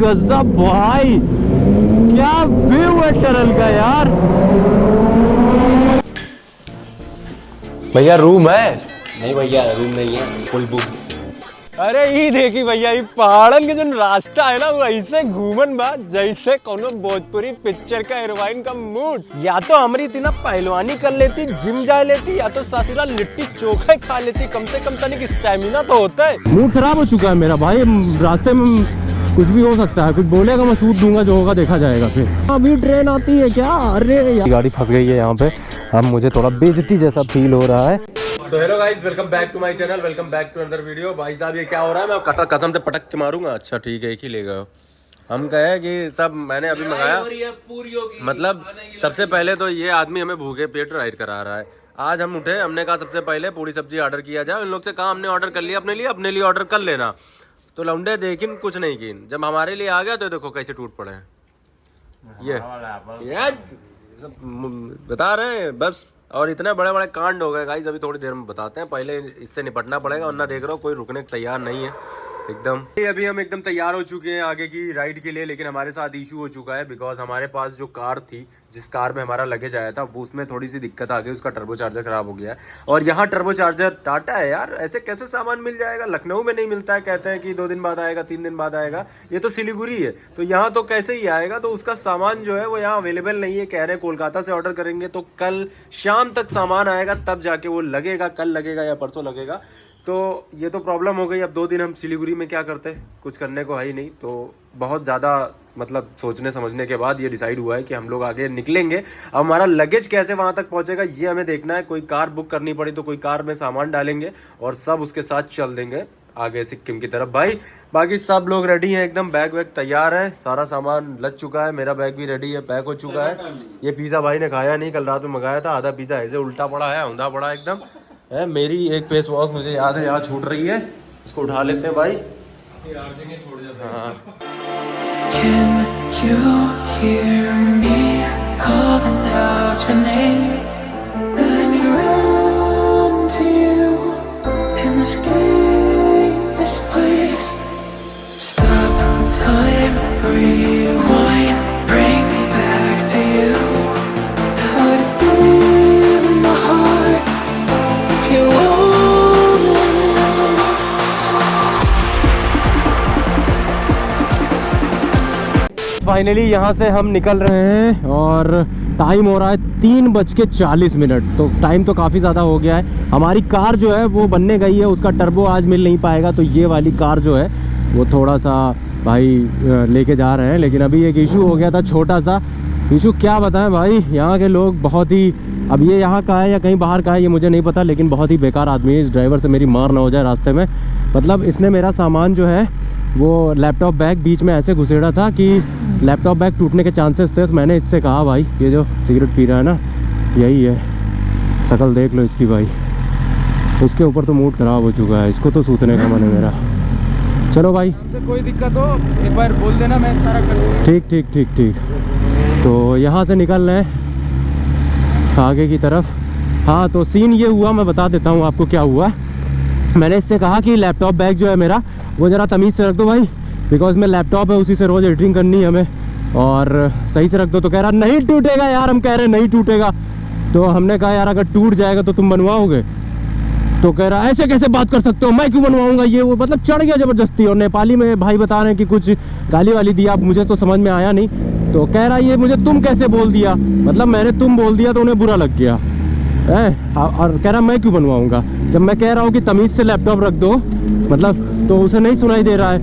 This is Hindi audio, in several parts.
गजब भाई, क्या व्यू है टनल का यार। भैया रूम है? नहीं भैया रूम नहीं है, फुल बुक। अरे ये देखी भैया, ये पहाड़न के जो रास्ता है ना वो ऐसे घूमन बा जैसे कोनो भोजपुरी पिक्चर का हीरोइन का मूड। या तो हमारी इतना पहलवानी कर लेती, जिम जा लेती, या तो सासुरा लिट्टी चोखा खा लेती, कम से कम तनिक स्टैमिना तो होता है। मूड खराब हो चुका है मेरा भाई, रास्ते में कुछ भी हो सकता है, कुछ बोलेगा मैं सूट दूंगा, जो होगा देखा जाएगा। फिर अभी ट्रेन आती है क्या? अरे गाड़ी फंस गई है यहाँ पे। अब मुझे थोड़ा बेइज्जती जैसा फील हो रहा है। तो hello guys, welcome back to my channel, welcome back to another video. भाई साहब ये क्या हो रहा है, मैं कसम से पटक के मारूंगा। अच्छा ठीक है, एक ही ले गए। हम कहे कि सब मैंने अभी मंगाया, मतलब सबसे पहले तो ये आदमी हमें भूखे पेट राइड करा रहा है। आज हम उठे, हमने कहा सबसे पहले पूरी सब्जी ऑर्डर किया जाए। उन लोग से कहा हमने ऑर्डर कर लिया अपने लिए ऑर्डर कर लेना। तो लौंडे देखिन कुछ नहीं कीन, जब हमारे लिए आ गया तो देखो कैसे टूट पड़े हैं। ये बता रहे हैं बस। और इतने बड़े बड़े कांड हो गए गाइस, अभी थोड़ी देर में बताते हैं। पहले इससे निपटना पड़ेगा, वरना देख रहा हूँ कोई रुकने को तैयार नहीं है एकदम। अभी हम एकदम तैयार हो चुके हैं आगे की राइड के लिए, लेकिन हमारे साथ इशू हो चुका है। बिकॉज हमारे पास जो कार थी, जिस कार में हमारा लगेज आया था, वो उसमें थोड़ी सी दिक्कत आ गई, उसका टर्बो चार्जर खराब हो गया है। और यहाँ टर्बो चार्जर टाटा है यार, ऐसे कैसे सामान मिल जाएगा? लखनऊ में नहीं मिलता है, कहते हैं कि 2 दिन बाद आएगा, 3 दिन बाद आएगा। ये तो सिलीगुड़ी है, तो यहाँ तो कैसे ही आएगा? तो उसका सामान जो है वो यहाँ अवेलेबल नहीं है। कह रहे हैं कोलकाता से ऑर्डर करेंगे तो कल शाम तक सामान आएगा, तब जाके वो लगेगा। कल लगेगा या परसों लगेगा। तो ये तो प्रॉब्लम हो गई। अब 2 दिन हम सिलीगुड़ी में क्या करते, कुछ करने को है ही नहीं। तो बहुत ज़्यादा मतलब सोचने समझने के बाद ये डिसाइड हुआ है कि हम लोग आगे निकलेंगे। अब हमारा लगेज कैसे वहाँ तक पहुँचेगा ये हमें देखना है। कोई कार बुक करनी पड़ी तो कोई कार में सामान डालेंगे और सब उसके साथ चल देंगे आगे सिक्किम की तरफ। भाई बाकी सब लोग रेडी हैं एकदम, बैग वैग तैयार है, सारा सामान लग चुका है। मेरा बैग भी रेडी है, पैक हो चुका है। ये पिज़्ज़ा भाई ने खाया नहीं, कल रात में मंगाया था। आधा पिज़्ज़ा ऐसे उल्टा पड़ा है, औंधा पड़ा एकदम है। मेरी एक फेस वॉश मुझे याद है यहाँ छूट रही है, इसको उठा लेते हैं भाई। हाँ। Can you hear me calling out your name? Let me run to you and escape this place. Stop time, rewind, bring me back to you. I would give my heart if you want. Finally यहाँ से हम निकल रहे हैं और टाइम हो रहा है 3:40। तो टाइम तो काफ़ी ज़्यादा हो गया है। हमारी कार जो है वो बनने गई है, उसका टर्बो आज मिल नहीं पाएगा। तो ये वाली कार जो है वो थोड़ा सा भाई लेके जा रहे हैं। लेकिन अभी एक इशू हो गया था, छोटा सा इशू। क्या बताएं भाई, यहाँ के लोग बहुत ही, अब ये यहाँ का है या कहीं बाहर का है ये मुझे नहीं पता, लेकिन बहुत ही बेकार आदमी है। इस ड्राइवर से मेरी मार ना हो जाए रास्ते में। मतलब इसने मेरा सामान जो है वो लैपटॉप बैग बीच में ऐसे घुसेड़ा था कि लैपटॉप बैग टूटने के चांसेस थे। तो मैंने इससे कहा भाई, ये जो सिगरेट पी रहा है ना, यही है, शक्ल देख लो इसकी भाई। उसके ऊपर तो मूड ख़राब हो चुका है, इसको तो सूतने का मन है मेरा। चलो भाई, कोई दिक्कत हो एक बार बोल देना, मैं सारा कर दूँगा। ठीक ठीक ठीक ठीक। तो यहाँ से निकल रहे हैं आगे की तरफ। हाँ तो सीन ये हुआ, मैं बता देता हूँ आपको क्या हुआ। मैंने इससे कहा कि लैपटॉप बैग जो है मेरा वो ज़रा तमीज़ से रख दो भाई, बिकॉज में लैपटॉप है उसी से रोज़ एडिटिंग करनी है हमें, और सही से रख दो। तो कह रहा नहीं टूटेगा यार, हम कह रहे नहीं टूटेगा। तो हमने कहा यार अगर टूट जाएगा तो तुम बनवाओगे? तो कह रहा ऐसे कैसे बात कर सकते हो, मैं क्यों बनवाऊंगा, ये वो, मतलब चढ़ गया ज़बरदस्ती। और नेपाली में भाई बता रहे हैं कि कुछ गाली वाली दिया, अब मुझे तो समझ में आया नहीं। तो कह रहा ये मुझे तुम कैसे बोल दिया, मतलब मैंने तुम बोल दिया तो उन्हें बुरा लग गया है। और कह रहा मैं क्यों बनवाऊंगा, जब मैं कह रहा हूँ कि तमीज़ से लैपटॉप रख दो, मतलब तो उसे नहीं सुनाई दे रहा है।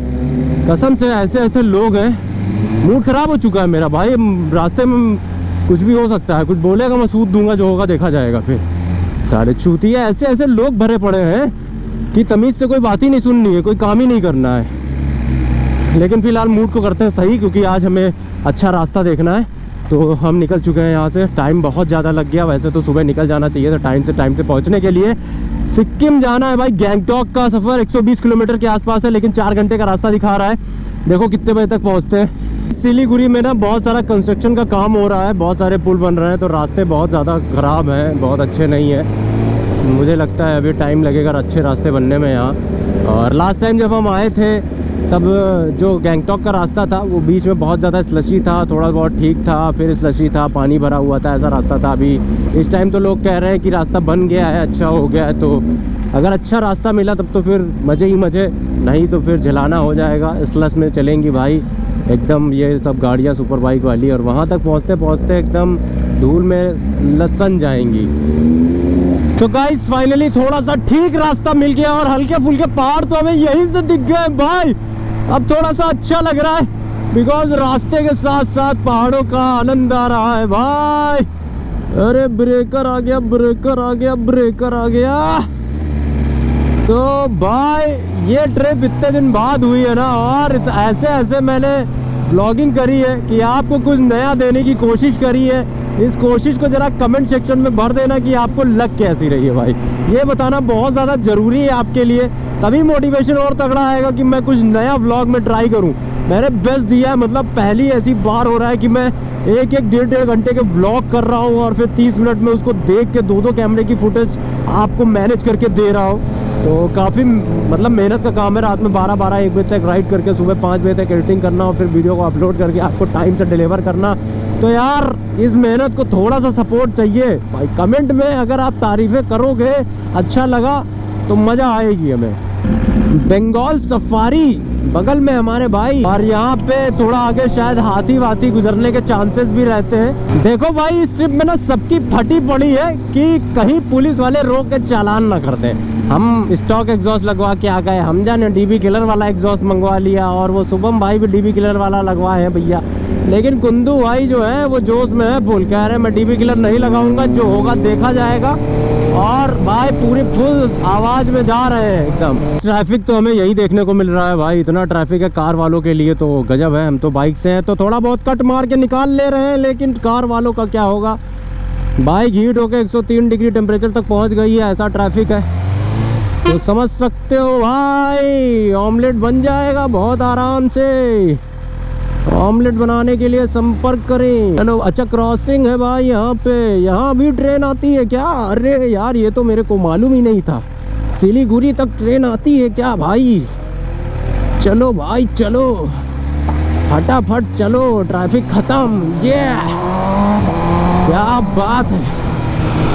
कसम से ऐसे ऐसे लोग हैं। मूड ख़राब हो चुका है मेरा भाई, रास्ते में कुछ भी हो सकता है, कुछ बोलेगा मैं सूद दूंगा, जो होगा देखा जाएगा। फिर सारे चूतिया ऐसे ऐसे लोग भरे पड़े हैं कि तमीज़ से कोई बात ही नहीं सुननी है, कोई काम ही नहीं करना है। लेकिन फ़िलहाल मूड को करते हैं सही, क्योंकि आज हमें अच्छा रास्ता देखना है। तो हम निकल चुके हैं यहाँ से। टाइम बहुत ज़्यादा लग गया, वैसे तो सुबह निकल जाना चाहिए था टाइम से पहुँचने के लिए। सिक्किम जाना है भाई। गैंगटॉक का सफ़र 120 किलोमीटर के आसपास है, लेकिन 4 घंटे का रास्ता दिखा रहा है। देखो कितने बजे तक पहुँचते हैं। सिलीगुड़ी में ना बहुत सारा कंस्ट्रक्शन का काम हो रहा है, बहुत सारे पुल बन रहे हैं, तो रास्ते बहुत ज़्यादा ख़राब हैं, बहुत अच्छे नहीं है। मुझे लगता है अभी टाइम लगेगा अच्छे रास्ते बनने में यहाँ। और लास्ट टाइम जब हम आए थे तब जो गैंगटॉक का रास्ता था वो बीच में बहुत ज़्यादा स्लशी था, थोड़ा बहुत ठीक था, फिर स्लशी था, पानी भरा हुआ था, ऐसा रास्ता था। अभी इस टाइम तो लोग कह रहे हैं कि रास्ता बन गया है, अच्छा हो गया है। तो अगर अच्छा रास्ता मिला तब तो फिर मज़े ही मज़े, नहीं तो फिर जलाना हो जाएगा। स्लश में चलेंगी भाई एकदम ये सब गाड़ियाँ सुपर बाइक वाली, और वहाँ तक पहुँचते पहुँचते एकदम धूल में लसन जाएंगी। तो गाइस फाइनली थोड़ा सा ठीक रास्ता मिल गया और हल्के फुल्के पहाड़ तो हमें यहीं से दिख गए भाई। अब थोड़ा सा अच्छा लग रहा है बिकॉज रास्ते के साथ साथ पहाड़ों का आनंद आ रहा है भाई। अरे ब्रेकर आ गया, ब्रेकर आ गया, ब्रेकर आ गया। तो भाई ये ट्रिप इतने दिन बाद हुई है ना, और ऐसे ऐसे मैंने व्लॉगिंग करी है कि आपको कुछ नया देने की कोशिश करी है। इस कोशिश को जरा कमेंट सेक्शन में भर देना कि आपको लग कैसी रही है भाई, ये बताना बहुत ज़्यादा ज़रूरी है आपके लिए, तभी मोटिवेशन और तगड़ा आएगा कि मैं कुछ नया व्लॉग में ट्राई करूं। मैंने बेस्ट दिया है, मतलब पहली ऐसी बार हो रहा है कि मैं एक डेढ़ घंटे के व्लॉग कर रहा हूं और फिर 30 मिनट में उसको देख के दो कैमरे की फुटेज आपको मैनेज करके दे रहा हूँ। तो काफ़ी मतलब मेहनत का काम है। रात में 12-1 बजे तक राइड करके सुबह 5 बजे तक एडिटिंग करना और फिर वीडियो को अपलोड करके आपको टाइम से डिलीवर करना। तो यार इस मेहनत को थोड़ा सा सपोर्ट चाहिए भाई। कमेंट में अगर आप तारीफ़ें करोगे, अच्छा लगा तो मज़ा आएगी हमें। बंगाल सफारी बगल में हमारे भाई, और यहाँ पे थोड़ा आगे शायद हाथी वाथी गुजरने के चांसेस भी रहते हैं। देखो भाई इस ट्रिप में ना सबकी फटी पड़ी है कि कहीं पुलिस वाले रोक के चालान ना कर दें। हम स्टॉक एग्जॉस्ट लगवा के आ गए, हम जाने डीबी किलर वाला एग्जॉस्ट मंगवा लिया, और वो शुभम भाई भी डीबी किलर वाला लगवाए हैं भैया। लेकिन कुंदू भाई जो है वो जोश में है, फुल कह रहे हैं मैं डीबी किलर नहीं लगाऊंगा, जो होगा देखा जाएगा। और भाई पूरी फुल आवाज में जा रहे हैं एकदम। ट्रैफिक तो हमें यही देखने को मिल रहा है भाई, इतना ट्रैफिक है कार वालों के लिए तो गजब है। हम तो बाइक से हैं तो थोड़ा बहुत कट मार के निकाल ले रहे हैं, लेकिन कार वालों का क्या होगा। बाइक हीट होकर 103 डिग्री टेम्परेचर तक पहुंच गई है, ऐसा ट्रैफिक है। तो समझ सकते हो भाई ऑमलेट बन जाएगा बहुत आराम से। ऑमलेट बनाने के लिए संपर्क करें। चलो अच्छा क्रॉसिंग है भाई यहाँ पे, यहाँ भी ट्रेन आती है क्या? अरे यार ये तो मेरे को मालूम ही नहीं था, सिलीगुड़ी तक ट्रेन आती है क्या भाई? चलो भाई चलो फटाफट चलो, ट्रैफिक खत्म। ये क्या बात है,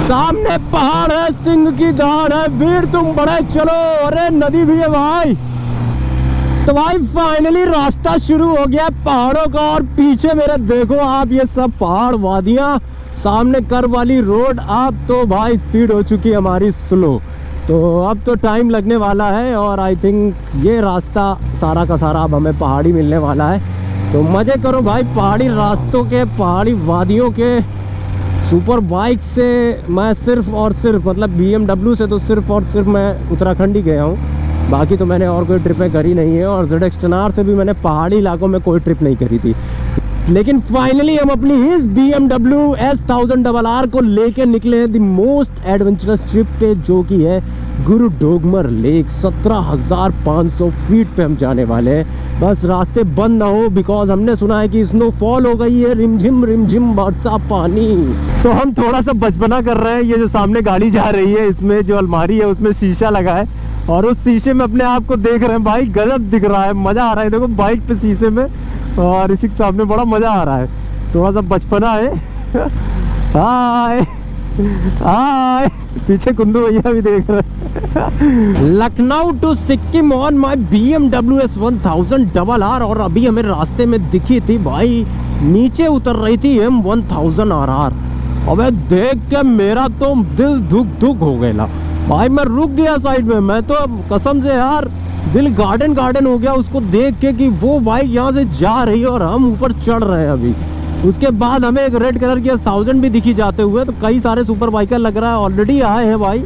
सामने पहाड़ है, सिंह की दाढ़ है, भीड़ तुम बड़े चलो। अरे नदी भी है भाई। तो भाई फाइनली रास्ता शुरू हो गया पहाड़ों का, और पीछे मेरे देखो आप ये सब पहाड़ वादियाँ, सामने कर वाली रोड। अब तो भाई स्पीड हो चुकी है हमारी स्लो, तो अब तो टाइम लगने वाला है। और आई थिंक ये रास्ता सारा का सारा अब हमें पहाड़ी मिलने वाला है। तो मज़े करो भाई पहाड़ी रास्तों के, पहाड़ी वादियों के। सुपर बाइक से मैं सिर्फ और सिर्फ मतलब BMW से तो सिर्फ और सिर्फ मैं उत्तराखंड ही गया हूँ, बाकी तो मैंने और कोई ट्रिपें करी नहीं है। और ZX टेनर से भी मैंने पहाड़ी इलाकों में कोई ट्रिप नहीं करी थी। लेकिन फाइनली हम अपनी इस BMW S1000RR को लेके निकले हैं द मोस्ट एडवेंचरस ट्रिप पे, जो कि है गुरु डोगमर लेक। 17,500 फीट पे हम जाने वाले हैं। बस रास्ते बंद ना हो, बिकॉज हमने सुना है कि स्नोफॉल हो गई है, रिमझिम बरसा पानी। तो हम थोड़ा सा बचपना कर रहे हैं। ये जो सामने गाड़ी जा रही है, इसमें जो अलमारी है उसमें शीशा लगा है, और उस शीशे में अपने आप को देख रहे हैं भाई। गजब दिख रहा है, मज़ा आ रहा है। देखो बाइक पे शीशे में, और इसी के सामने बड़ा मज़ा आ रहा है। थोड़ा सा बचपना है। हाय हाय, पीछे कुंदू भैया भी देख रहे हैं। Lucknow to Sikkim on my BMW S1000RR। और अभी हमें रास्ते में दिखी थी भाई, नीचे उतर रही थी M1000RR। अबे देख के मेरा तो दिल धुक हो गया भाई। मैं रुक गया साइड में, मैं तो कसम से यार दिल गार्डन हो गया उसको देख के कि वो बाइक यहाँ से जा रही है और हम ऊपर चढ़ रहे हैं अभी। उसके बाद हमें एक रेड कलर की 1000 भी दिखी जाते हुए। तो कई सारे सुपर बाइकर लग रहा है ऑलरेडी आए हैं भाई,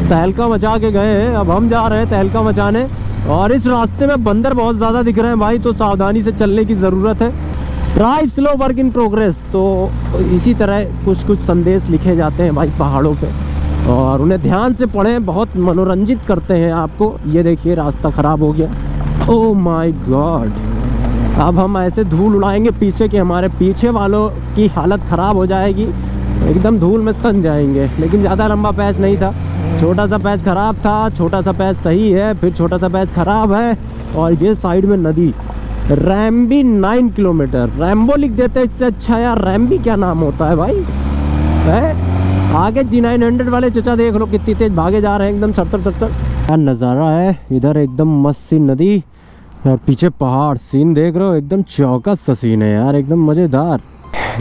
तहलका मचा के गए हैं। अब हम जा रहे हैं तहलका मचाने, और इस रास्ते में बंदर बहुत ज़्यादा दिख रहे हैं भाई, तो सावधानी से चलने की ज़रूरत है। Drive slow work in progress. तो इसी तरह कुछ संदेश लिखे जाते हैं भाई पहाड़ों पे, और उन्हें ध्यान से पढ़ें, बहुत मनोरंजित करते हैं आपको। ये देखिए रास्ता ख़राब हो गया। ओह माय गॉड, अब हम ऐसे धूल उड़ाएंगे पीछे कि हमारे पीछे वालों की हालत ख़राब हो जाएगी, एकदम धूल में सन जाएंगे। लेकिन ज़्यादा लंबा पैच नहीं था, छोटा सा पैच खराब था, छोटा सा पैच सही है, फिर छोटा सा पैच खराब है। और ये साइड में नदी, रैम्बी 9 किलोमीटर। रैम्बो लिख देते इससे अच्छा यार, रैम्बी क्या नाम होता है भाई है। आगे G900 वाले चचा देख लो कितनी तेज भागे जा रहे हैं, एकदम सत्तर। क्या नज़ारा है इधर, एकदम मस्त सी नदी और पीछे पहाड़। सीन देख रहे हो, एकदम चौकस सा सीन है यार, एकदम मज़ेदार।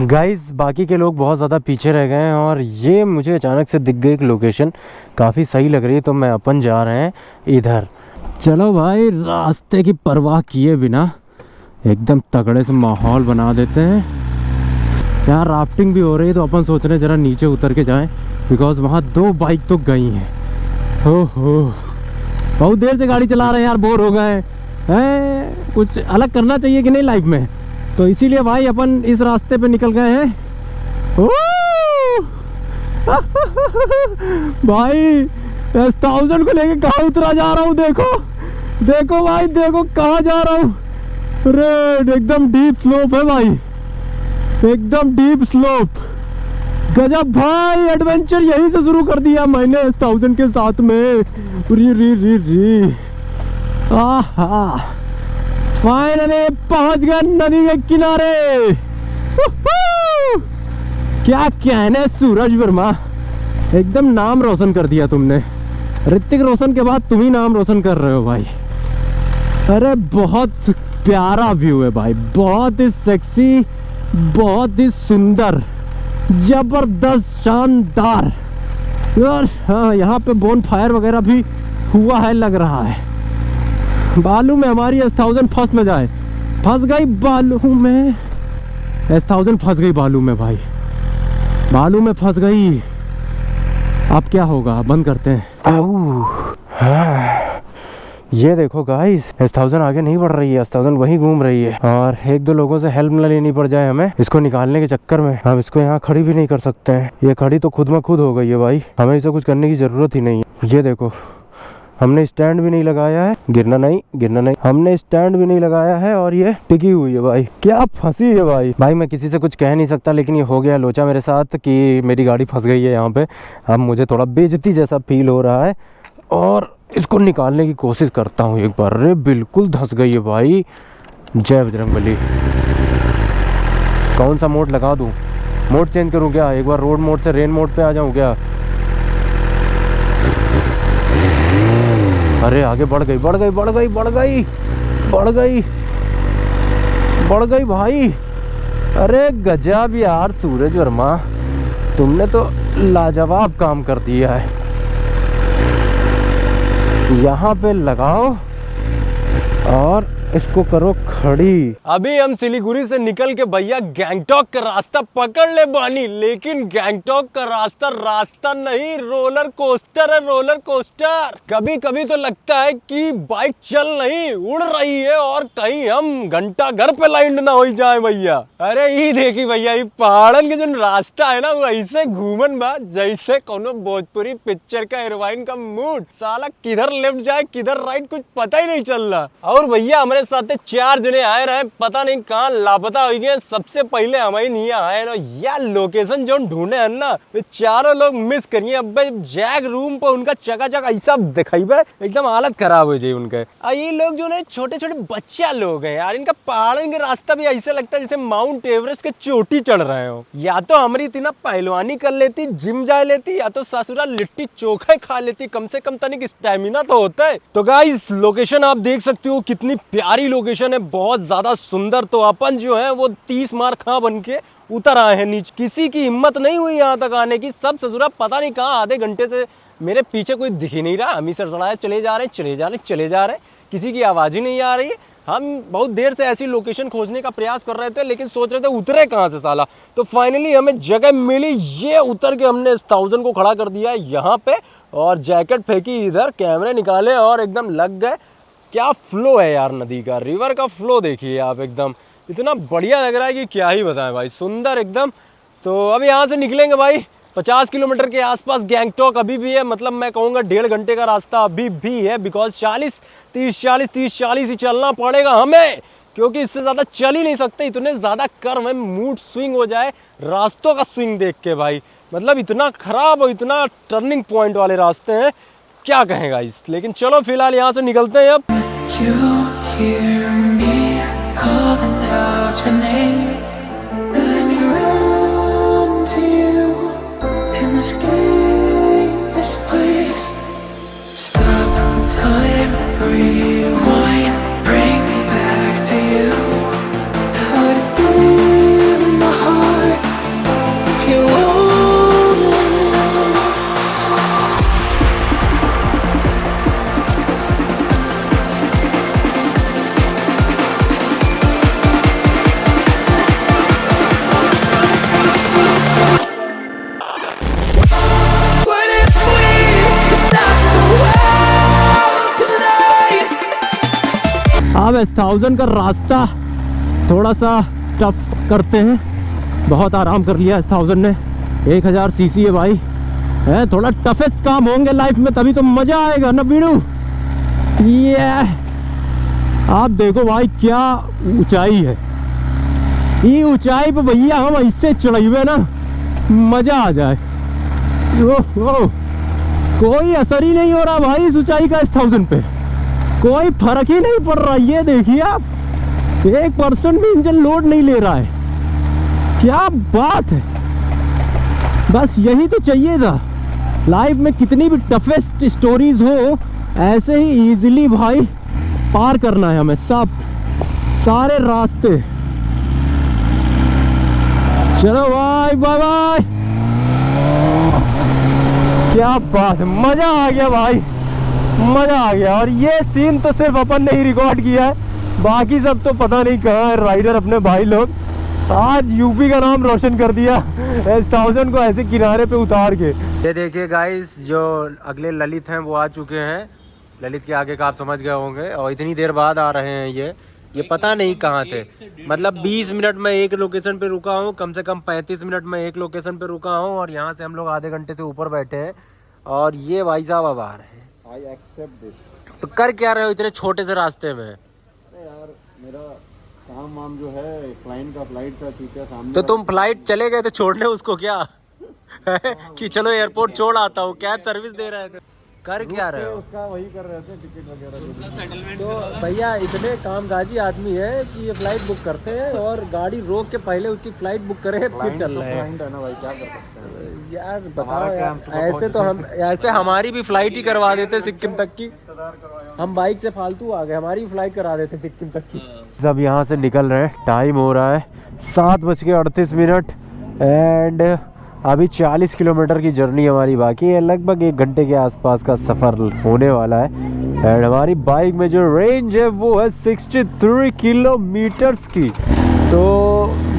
गाइस बाकी के लोग बहुत ज़्यादा पीछे रह गए हैं और ये मुझे अचानक से दिख गई एक लोकेशन, काफ़ी सही लग रही है, तो मैं अपन जा रहे हैं इधर। चलो भाई, रास्ते की परवाह किए बिना एकदम तगड़े से माहौल बना देते हैं। यहाँ राफ्टिंग भी हो रही है, तो अपन सोच रहे हैं ज़रा नीचे उतर के जाएं, बिकॉज वहाँ 2 बाइक तो गई हैं। हो बहुत देर से गाड़ी चला रहे हैं यार, बोर हो गए हैं। कुछ अलग करना चाहिए कि नहीं लाइफ में, तो इसीलिए भाई अपन इस रास्ते पे निकल गए हैं। भाई 1000 को लेके कहाँ उतरा जा रहा हूँ, देखो भाई, देखो कहाँ जा रहा हूँ। अरे एकदम डीप स्लोप है भाई, एकदम डीप स्लोप। गजब भाई, एडवेंचर यहीं से शुरू कर दिया मैंने 1000 के साथ में। री आहा, फाइनली पहुंच गए नदी के किनारे। क्या कहने सूरज वर्मा, एकदम नाम रोशन कर दिया तुमने। ऋतिक रोशन के बाद तुम ही नाम रोशन कर रहे हो भाई। अरे बहुत प्यारा व्यू है भाई, बहुत ही सेक्सी, बहुत ही सुंदर, जबरदस्त, शानदार। यार हाँ, यहाँ पे बोन फायर वगैरह भी हुआ है लग रहा है। बालू में हमारी 1000 फंस गई बालू में। 1000 फंस गई बालू में भाई, बालू में फंस गई। अब क्या होगा, बंद करते हैं। ये देखो गाइस, 1000 आगे नहीं बढ़ रही है, 1000 वहीं घूम रही है। और 1-2 लोगों से हेल्प न लेनी पड़ जाए हमें इसको निकालने के चक्कर में। हम इसको यहाँ खड़ी भी नहीं कर सकते हैं, ये खड़ी तो खुद में खुद हो गई है भाई, हमें इसे कुछ करने की जरूरत ही नहीं है। ये देखो, हमने स्टैंड भी नहीं लगाया है, गिरना नहीं, हमने स्टैंड भी नहीं लगाया है और ये टिकी हुई है भाई। क्या फंसी है भाई। मैं किसी से कुछ कह नहीं सकता, लेकिन ये हो गया लोचा मेरे साथ कि मेरी गाड़ी फंस गई है यहाँ पे। अब मुझे थोड़ा बेइज्जती जैसा फील हो रहा है और इसको निकालने की कोशिश करता हूँ एक बार। अरे बिल्कुल धंस गई है भाई। जय बजरंगबली। कौन सा मोड लगा दूँ, मोड चेंज करूँ क्या, एक बार रोड मोड से रेन मोड पे आ जाऊँ क्या। अरे आगे बढ़ गई भाई। अरे गजब यार सूरज वर्मा, तुमने तो लाजवाब काम कर दिया है। यहाँ पे लगाओ और इसको करो खड़ी। अभी हम सिलीगुड़ी से निकल के भैया गैंगटॉक का रास्ता पकड़ ले बानी, लेकिन गैंगटॉक का रास्ता नहीं, रोलर कोस्टर है, रोलर कोस्टर। कभी कभी तो लगता है कि बाइक चल नहीं, उड़ रही है और कहीं हम घंटा घर पे लैंड ना हो जाए भैया। अरे ये देखी भैया, ये पहाड़न के जो रास्ता है ना, वो ऐसे घूमन बा जैसे कोनो भोजपुरी पिक्चर का हीरोइन का मूड। साला किधर लेफ्ट जाए किधर राइट कुछ पता ही नहीं चल रहा। और भैया हमारे साथ 4 जने आए रहे, पता नहीं कहाँ लापता हो गए। सबसे पहले हमारे नहीं आए ना, यार लोकेशन जो ढूंढे हैं ना, वे चारों लोग मिस करिए। अब जैक रूम पर उनका चकाचक ऐसा दिखाई, एकदम हालत खराब हो जाए उनके। ये लोग जो है छोटे छोटे बच्चा लोग हैं यार, इनका पहाड़ों का रास्ता भी ऐसा लगता है जैसे माउंट एवरेस्ट के चोटी चढ़ रहे हो। या तो हमारी इतना पहलवानी कर लेती, जिम जा लेती, या तो ससुरा लिट्टी चोखा खा लेती, कम से कम तनिक स्टैमिना तो होता है। तो गाइस लोकेशन आप देख सकते हो, कितनी प्यारी लोकेशन है, बहुत ज्यादा सुंदर। तो अपन जो है वो 30 मार खा बन के उतर आए हैं नीचे। किसी की हिम्मत नहीं हुई यहाँ तक आने की, सब ससुरा पता नहीं कहाँ आधे घंटे से मेरे पीछे कोई दिख ही नहीं रहा। हम ही सड़सड़ाए चले जा रहे हैं, किसी की आवाज ही नहीं आ रही है। हम बहुत देर से ऐसी लोकेशन खोजने का प्रयास कर रहे थे, लेकिन सोच रहे थे उतरे कहाँ से साला। तो फाइनली हमें जगह मिली, ये उतर के हमने 1000 को खड़ा कर दिया है यहाँ पे और जैकेट फेंकी इधर, कैमरे निकाले और एकदम लग गए। क्या फ्लो है यार नदी का, रिवर का फ्लो देखिए आप, एकदम इतना बढ़िया लग रहा है कि क्या ही बताएं भाई, सुंदर एकदम। तो अब यहाँ से निकलेंगे भाई, 50 किलोमीटर के आसपास गैंगटॉक अभी भी है, मतलब मैं कहूँगा 1.5 घंटे का रास्ता अभी भी है, बिकॉज 30-40 ही चलना पड़ेगा हमें, क्योंकि इससे ज़्यादा चल ही नहीं सकते, इतने ज़्यादा कर्व है, मूड स्विंग हो जाए रास्तों का स्विंग देख के भाई। मतलब इतना ख़राब और इतना टर्निंग पॉइंट वाले रास्ते हैं, क्या कहेगा इस। लेकिन चलो फिलहाल यहाँ से निकलते हैं अब। You hear me calling out your name. Let me run to you and escape this place. Stop time, rewind, bring me back to you. I would give my heart if you want. What if we could stop the world tonight? अब 1000 का रास्ता थोड़ा सा टफ करते हैं। बहुत आराम कर लिया 1000 ने। 1000 सीसी है भाई, है थोड़ा टफेस्ट काम होंगे लाइफ में, तभी तो मजा आएगा ना बीड़ू। ये आप देखो भाई क्या ऊंचाई है, ये ऊंचाई पे भैया हम इससे चढ़ाइए ना मजा आ जाए। ओ, कोई असर ही नहीं हो रहा भाई इस ऊंचाई का 1000 पे, कोई फर्क ही नहीं पड़ रहा। ये देखिए आप, 1% भी इंजन लोड नहीं ले रहा है, क्या बात है। बस यही तो चाहिए था लाइफ में, कितनी भी टफेस्ट स्टोरीज हो ऐसे ही इजीली भाई पार करना है हमें सब सारे रास्ते। चलो भाई, बाय बाय। क्या बात है, मजा आ गया भाई, मजा आ गया। और ये सीन तो सिर्फ अपन ने ही रिकॉर्ड किया है, बाकी सब तो पता नहीं कहाँ है राइडर अपने भाई लोग। आज यूपी का नाम रोशन कर दिया 1000 को ऐसे किनारे पे उतार के। ये देखिए गाइस, जो अगले ललित हैं वो आ चुके हैं। ललित के आगे का आप समझ गए होंगे, और इतनी देर बाद आ रहे हैं ये पता नहीं कहाँ थे। मतलब 20 मिनट में एक लोकेशन पे रुका हूँ, कम से कम 35 मिनट में एक लोकेशन पे रुका हूँ, और यहाँ से हम लोग आधे घंटे से ऊपर बैठे हैं। और ये भाई साहब अब आ रहे हैं। I accept this. तो कर क्या रहे हो इतने छोटे से रास्ते में? यार मेरा काम वाम जो है, क्लाइंट का फ्लाइट था, ठीक है सामने। तो तुम फ्लाइट चले गए थे छोड़ने उसको क्या? कि चलो एयरपोर्ट छोड़ आता हूँ, कैब सर्विस दे रहे थे। कर क्या रहे हो? उसका वही कर रहे थे, टिकट वगैरह। तो भैया इतने कामकाजी आदमी है कि ये फ्लाइट बुक करते हैं और गाड़ी रोक के पहले उसकी फ्लाइट बुक करें फिर चल रहे हैं। क्लाइंट है ना भाई, क्या कर सकते हैं यार बताओ यार, ऐसे तो हम ऐसे हमारी भी फ्लाइट ही करवा देते सिक्किम तक की। हम बाइक से फालतू आ गए, हमारी भी फ्लाइट करा देते सिक्किम तक की। सब यहाँ से निकल रहे हैं, टाइम हो रहा है 7:38 एंड अभी 40 किलोमीटर की जर्नी हमारी बाकी है। लगभग 1 घंटे के आसपास का सफ़र होने वाला है। एंड हमारी बाइक में जो रेंज है वो है 63 किलोमीटर्स की। तो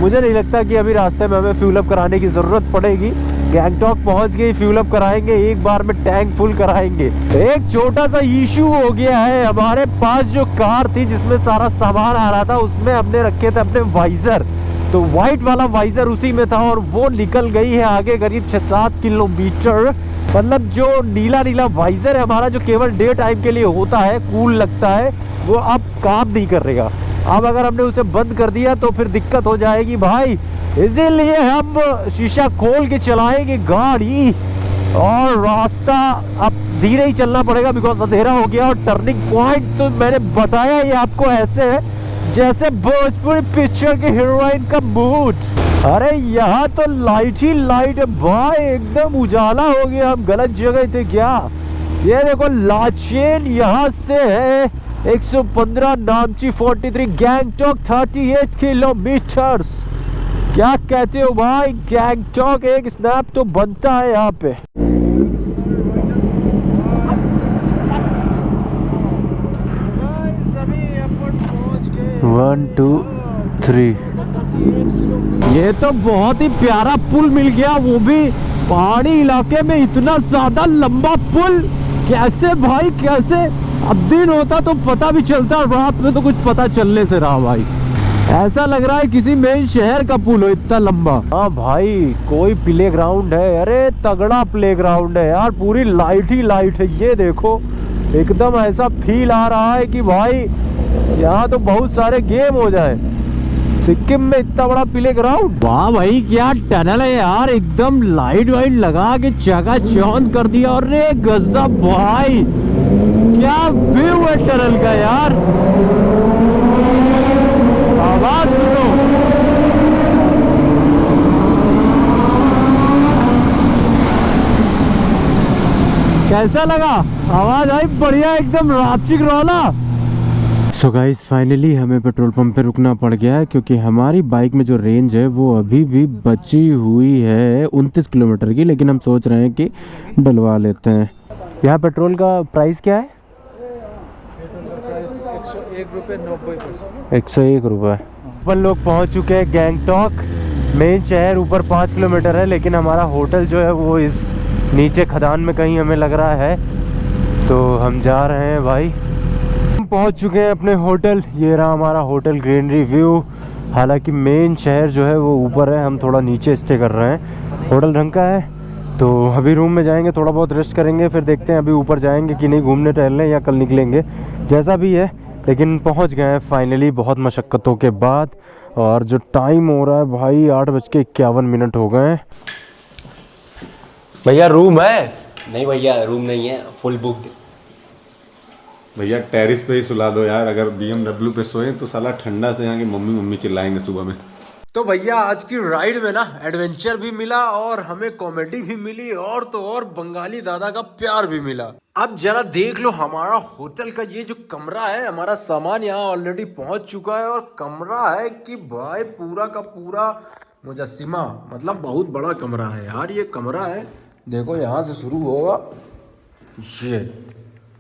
मुझे नहीं लगता कि अभी रास्ते में हमें फ्यूल अप कराने की ज़रूरत पड़ेगी। गैंगटॉक पहुंच के ही फ्यूल अप कराएंगे, एक बार में टैंक फुल कराएंगे। एक छोटा सा इशू हो गया है, हमारे पास जो कार थी जिसमें सारा सामान आ रहा था उसमें हमने रखे थे अपने वाइजर, तो वाइट वाला वाइजर उसी में था और वो निकल गई है आगे करीब 6-7 किलोमीटर। मतलब जो नीला नीला वाइजर है हमारा, जो केवल डे टाइम के लिए होता है, कूल लगता है, वो अब काम नहीं करेगा। अब अगर हमने उसे बंद कर दिया तो फिर दिक्कत हो जाएगी भाई। इसीलिए हम शीशा खोल के चलाएंगे गाड़ी, और रास्ता अब धीरे ही चलना पड़ेगा बिकॉज अंधेरा हो गया। और टर्निंग पॉइंट तो मैंने बताया ये आपको ऐसे है जैसे भोजपुरी पिक्चर के हीरोइन का मूड। अरे यहाँ तो लाइट ही लाइट है भाई, एकदम उजाला हो गया। हम गलत जगह थे क्या? ये देखो लाचेन यहाँ से है 115, नामची 43, गैंगटॉक 38 किलोमीटर्स। क्या कहते हो भाई, गैंगटॉक एक स्नैप तो बनता है यहाँ पे। 1 2 3। ये तो बहुत ही प्यारा पुल मिल गया, वो भी पहाड़ी इलाके में। इतना ज्यादा लंबा पुल कैसे भाई, कैसे? अब दिन होता तो पता भी चलता, रात में तो कुछ पता चलने से रहा भाई। ऐसा लग रहा है किसी मेन शहर का पुल हो, इतना लंबा। हाँ भाई, कोई प्ले ग्राउंड है, अरे तगड़ा प्ले ग्राउंड है यार, पूरी लाइट ही लाइट है। ये देखो एकदम ऐसा फील आ रहा है कि भाई यहाँ तो बहुत सारे गेम हो जाए। सिक्किम में इतना बड़ा प्ले ग्राउंड, वाह भाई क्या टनल है यार, एकदम लाइट वाइट लगा के चकाचौंध कर दिया। और रे गजब भाई, क्या व्यू है टनल का यार, आवाज सुनो। कैसा लगा, आवाज आई बढ़िया एकदम राचिक रौला। सो गाइस फाइनली हमें पेट्रोल पंप पे रुकना पड़ गया है, क्योंकि हमारी बाइक में जो रेंज है वो अभी भी बची हुई है 29 किलोमीटर की, लेकिन हम सोच रहे हैं कि डलवा लेते हैं। यहाँ पेट्रोल का प्राइस क्या है? 101 रुपये 90 पैसे। 101 रुपये। अपन लोग पहुँच चुके हैं गैंगटॉक मेन शहर, ऊपर 5 किलोमीटर है, लेकिन हमारा होटल जो है वो इस नीचे खदान में कहीं हमें लग रहा है, तो हम जा रहे हैं भाई। हम पहुंच चुके हैं अपने होटल, ये रहा हमारा होटल ग्रीनरी व्यू। हालांकि मेन शहर जो है वो ऊपर है, हम थोड़ा नीचे स्टे कर रहे हैं। होटल ढंग का है, तो अभी रूम में जाएंगे, थोड़ा बहुत रेस्ट करेंगे, फिर देखते हैं अभी ऊपर जाएंगे कि नहीं घूमने टहलने, या कल निकलेंगे, जैसा भी है। लेकिन पहुंच गए हैं फाइनली बहुत मशक्क़तों के बाद। और जो टाइम हो रहा है भाई 8:51 हो गए हैं। भैया रूम है? नहीं भैया रूम नहीं है, फुल बुक। भैया टेरिस पे ही सुला दो यार, अगर BMW पे सोए तो साला ठंडा से यहाँ की मम्मी मम्मी चिल्लाएंगे सुबह में। तो भैया आज की राइड में ना एडवेंचर भी मिला और हमें कॉमेडी भी मिली, और तो और बंगाली दादा का प्यार भी मिला। अब जरा देख लो हमारा होटल का ये जो कमरा है, हमारा सामान यहाँ ऑलरेडी पहुंच चुका है, और कमरा है कि भाई पूरा का पूरा मुजस्सिमा, मतलब बहुत बड़ा कमरा है यार ये कमरा है। देखो यहाँ से शुरू होगा ये,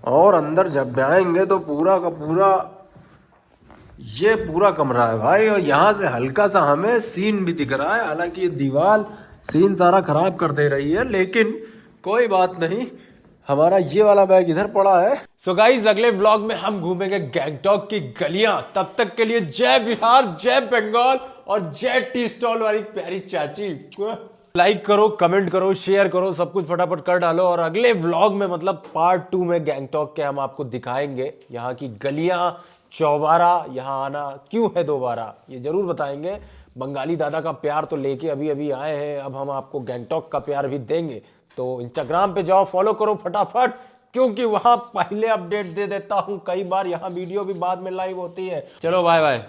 और अंदर जब जाएंगे तो पूरा का पूरा ये पूरा कमरा है भाई। और यहाँ से हल्का सा हमें सीन भी दिख रहा है, हालांकि ये दीवार सीन सारा खराब कर दे रही है, लेकिन कोई बात नहीं, हमारा ये वाला बैग इधर पड़ा है। सो गाइस अगले व्लॉग में हम घूमेंगे गैंगटॉक की गलियां। तब तक के लिए जय बिहार, जय बंगाल और जय टी स्टॉल वाली प्यारी चाची। लाइक करो, कमेंट करो, शेयर करो, सब कुछ फटाफट कर डालो। और अगले व्लॉग में मतलब पार्ट 2 में गैंगटॉक के हम आपको दिखाएंगे यहाँ की गलियां, चौबारा, यहाँ आना क्यों है दोबारा, ये जरूर बताएंगे। बंगाली दादा का प्यार तो लेके अभी अभी आए हैं, अब हम आपको गैंगटॉक का प्यार भी देंगे। तो इंस्टाग्राम पे जाओ, फॉलो करो फटाफट, क्योंकि वहां पहले अपडेट दे देता हूं। कई बार यहाँ वीडियो भी बाद में लाइव होती है। चलो बाय बाय।